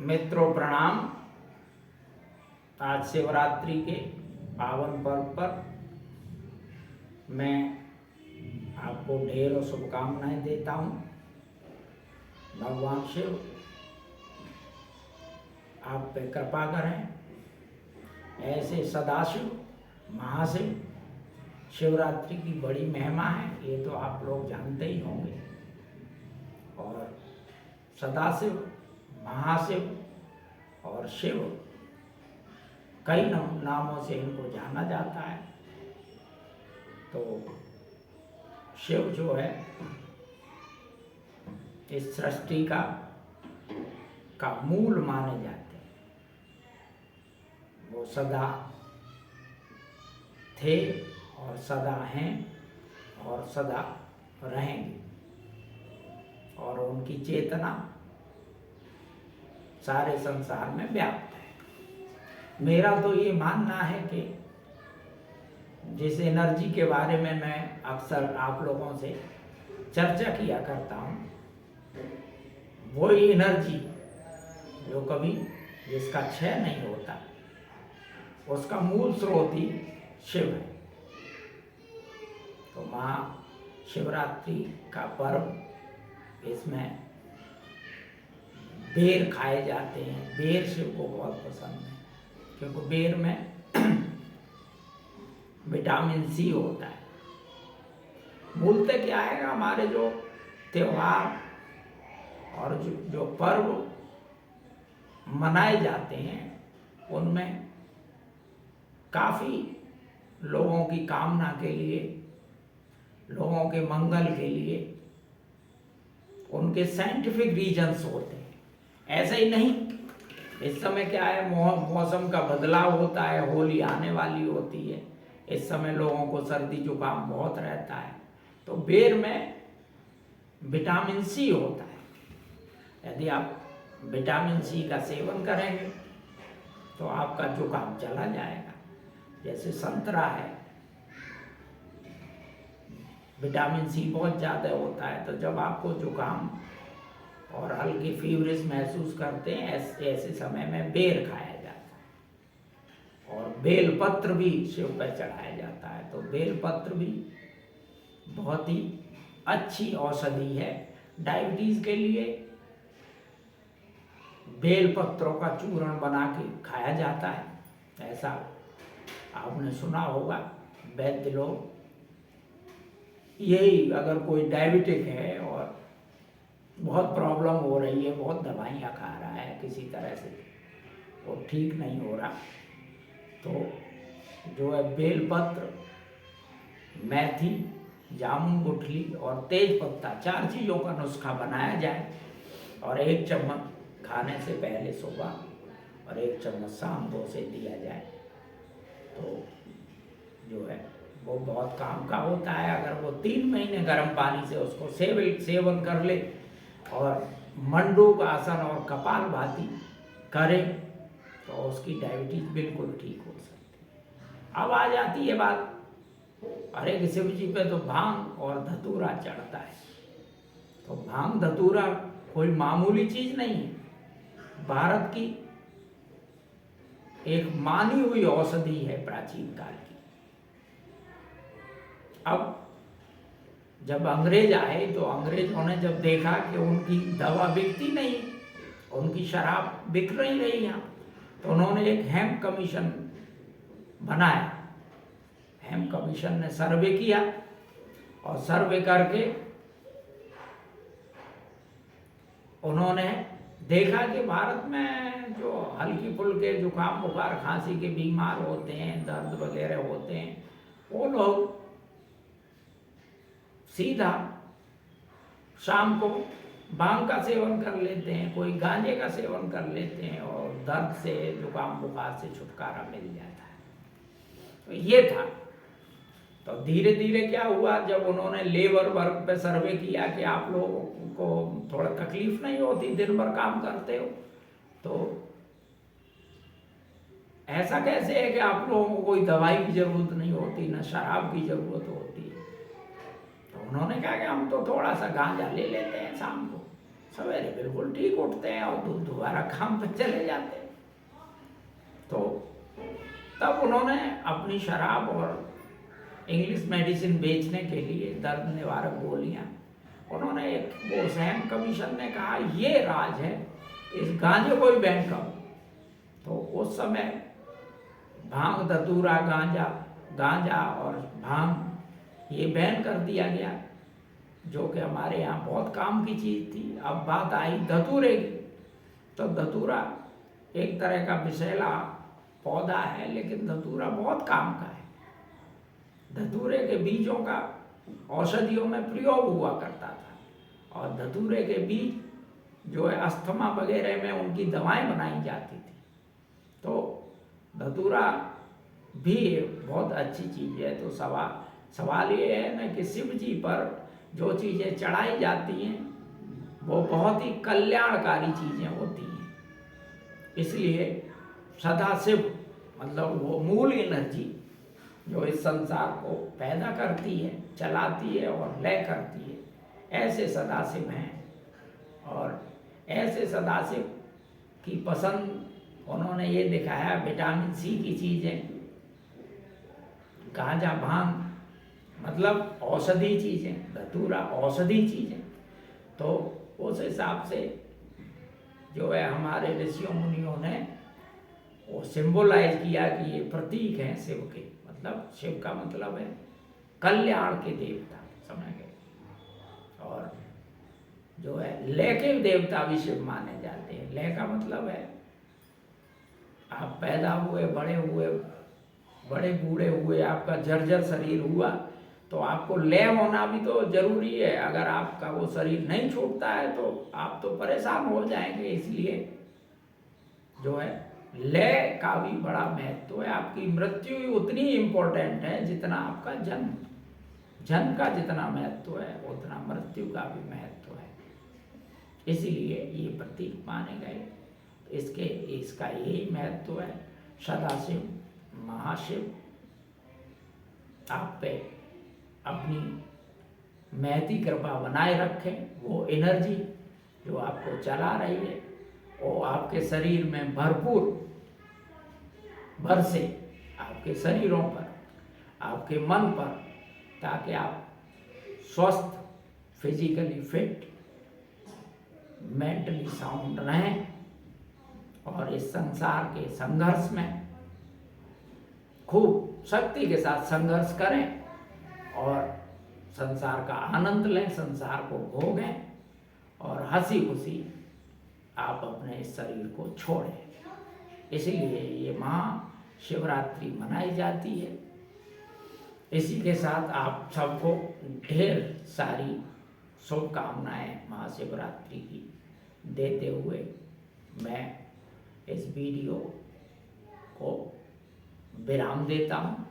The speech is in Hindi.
मित्रों प्रणाम। आज शिवरात्रि के पावन पर्व पर मैं आपको ढेरों शुभकामनाएं देता हूं। भगवान शिव आप पे कृपा करें। ऐसे सदाशिव महाशिव शिवरात्रि की बड़ी महिमा है, ये तो आप लोग जानते ही होंगे। और सदाशिव महाशिव और शिव कई नामों से इनको जाना जाता है। तो शिव जो है इस सृष्टि का मूल माने जाते हैं। वो सदा थे और सदा हैं और सदा रहेंगे, और उनकी चेतना सारे संसार में व्याप्त है। मेरा तो ये मानना है कि जिस एनर्जी के बारे में मैं अक्सर आप लोगों से चर्चा किया करता हूँ, वही एनर्जी जो कभी जिसका क्षय नहीं होता, उसका मूल स्रोत ही शिव है। तो महाशिवरात्रि का पर्व, इसमें बेर खाए जाते हैं। बेर शिव को बहुत पसंद है, क्योंकि बेर में विटामिन सी होता है। मूलतः क्या है, हमारे जो त्योहार और जो पर्व मनाए जाते हैं, उनमें काफ़ी लोगों की कामना के लिए, लोगों के मंगल के लिए उनके साइंटिफिक रीजंस होते हैं। ऐसा ही नहीं, इस समय क्या है, मौसम का बदलाव होता है, होली आने वाली होती है, इस समय लोगों को सर्दी जुकाम बहुत रहता है। तो बेर में विटामिन सी होता है। यदि आप विटामिन सी का सेवन करेंगे तो आपका जुकाम चला जाएगा। जैसे संतरा है, विटामिन सी बहुत ज़्यादा होता है, तो जब आपको जुकाम और हल्की फीवरिश महसूस करते हैं, ऐसे समय में बेर खाया जाता है। और बेलपत्र भी शिव पर चढ़ाया जाता है। तो बेलपत्र भी बहुत ही अच्छी औषधि है डायबिटीज़ के लिए। बेलपत्रों का चूर्ण बना के खाया जाता है, ऐसा आपने सुना होगा। वैद्य लोग यही, अगर कोई डायबिटिक है और बहुत प्रॉब्लम हो रही है, बहुत दवाइयाँ खा रहा है, किसी तरह से वो ठीक नहीं हो रहा, तो जो है बेलपत्र, मेथी, जामुन गुठली और तेज पत्ता, 4 चीज़ों का नुस्खा बनाया जाए और 1 चम्मच खाने से पहले सुबह और 1 चम्मच शाम को से दिया जाए, तो जो है वो बहुत काम का होता है। अगर वो 3 महीने गर्म पानी से उसको सेवन कर ले और मंडूक आसन और कपालभाति करे, तो उसकी डायबिटीज बिल्कुल ठीक हो सकती है। अब आ जाती है बात, अरे शिव जी पे तो भांग और धतूरा चढ़ता है। तो भांग धतूरा कोई मामूली चीज नहीं है, भारत की एक मानी हुई औषधि है प्राचीन काल की। अब जब अंग्रेज आए, तो अंग्रेजों ने जब देखा कि उनकी दवा बिकती नहीं, उनकी शराब बिक नहीं रही यहाँ, तो उन्होंने एक हेम्प कमीशन बनाया। हेम्प कमीशन ने सर्वे किया और सर्वे करके उन्होंने देखा कि भारत में जो हल्की फुल्के जुकाम बुखार खांसी के बीमार होते हैं, दर्द वगैरह होते हैं, वो लोग सीधा शाम को भांग का सेवन कर लेते हैं, कोई गांजे का सेवन कर लेते हैं, और दर्द से, जुकाम बुखार से छुटकारा मिल जाता है। तो ये था। तो धीरे धीरे क्या हुआ, जब उन्होंने लेबर वर्क पे सर्वे किया कि आप लोगों को थोड़ा तकलीफ नहीं होती, दिन भर काम करते हो, तो ऐसा कैसे है कि आप लोगों को कोई दवाई की जरूरत नहीं होती, ना शराब की जरूरत होती है। तो उन्होंने कहा कि हम तो थोड़ा सा गांजा ले लेते हैं शाम को, सवेरे बिल्कुल ठीक उठते हैं और दोबारा काम पे चले जाते हैं। तो तब उन्होंने अपनी शराब और इंग्लिश मेडिसिन बेचने के लिए दर्द निवारक गोलियां, उन्होंने एक वो सैम कमीशन ने कहा ये राज है, इस गांजे को ही बैन करो। तो उस समय भांग, धतूरा, गांजा और भांग ये बैन कर दिया गया, जो कि हमारे यहाँ बहुत काम की चीज़ थी। अब बात आई धतूरे की, तो धतूरा एक तरह का विषैला पौधा है, लेकिन धतूरा बहुत काम का है। धतूरे के बीजों का औषधियों में प्रयोग हुआ करता था, और धतूरे के बीज जो है अस्थमा वगैरह में उनकी दवाएं बनाई जाती थी। तो धतूरा भी बहुत अच्छी चीज़ है। तो सवाल ये है ना कि शिव जी पर जो चीज़ें चढ़ाई जाती हैं वो बहुत ही कल्याणकारी चीज़ें होती हैं। इसलिए सदाशिव मतलब वो मूल एनर्जी जो इस संसार को पैदा करती है, चलाती है और लय करती है, ऐसे सदाशिव हैं। और ऐसे सदाशिव की पसंद उन्होंने ये दिखाया, विटामिन सी की चीज़ें, गांजा भांग मतलब औषधि चीज़ें, धतूरा औषधि चीज़ें। तो उस हिसाब से जो है हमारे ऋषियों मुनियों ने वो सिंबलाइज किया कि ये प्रतीक हैं शिव के। मतलब शिव का मतलब है कल्याण के देवता, समझ गए। और जो है लय के देवता भी शिव माने जाते हैं। लय का मतलब है आप पैदा हुए, बड़े बूढ़े हुए, आपका जर्जर शरीर हुआ, तो आपको लय होना भी तो जरूरी है। अगर आपका वो शरीर नहीं छूटता है तो आप तो परेशान हो जाएंगे। इसलिए जो है लय का भी बड़ा महत्व है। आपकी मृत्यु उतनी इम्पोर्टेंट है जितना आपका जन्म। जन्म का जितना महत्व है उतना मृत्यु का भी महत्व है। इसीलिए ये प्रतीक माने गए। इसका यही महत्व है। सदाशिव महाशिव आप पे अपनी महती कृपा बनाए रखें। वो एनर्जी जो आपको चला रही है वो आपके शरीर में भरपूर बरसे, आपके शरीरों पर, आपके मन पर, ताकि आप स्वस्थ, फिजिकली फिट, मेंटली साउंड रहें और इस संसार के संघर्ष में खूब शक्ति के साथ संघर्ष करें और संसार का आनंद लें, संसार को भोगें और हंसी खुशी आप अपने इस शरीर को छोड़ें। इसलिए ये महाशिवरात्रि मनाई जाती है। इसी के साथ आप सबको ढेर सारी शुभकामनाएं महाशिवरात्रि की देते हुए मैं इस वीडियो को विराम देता हूँ।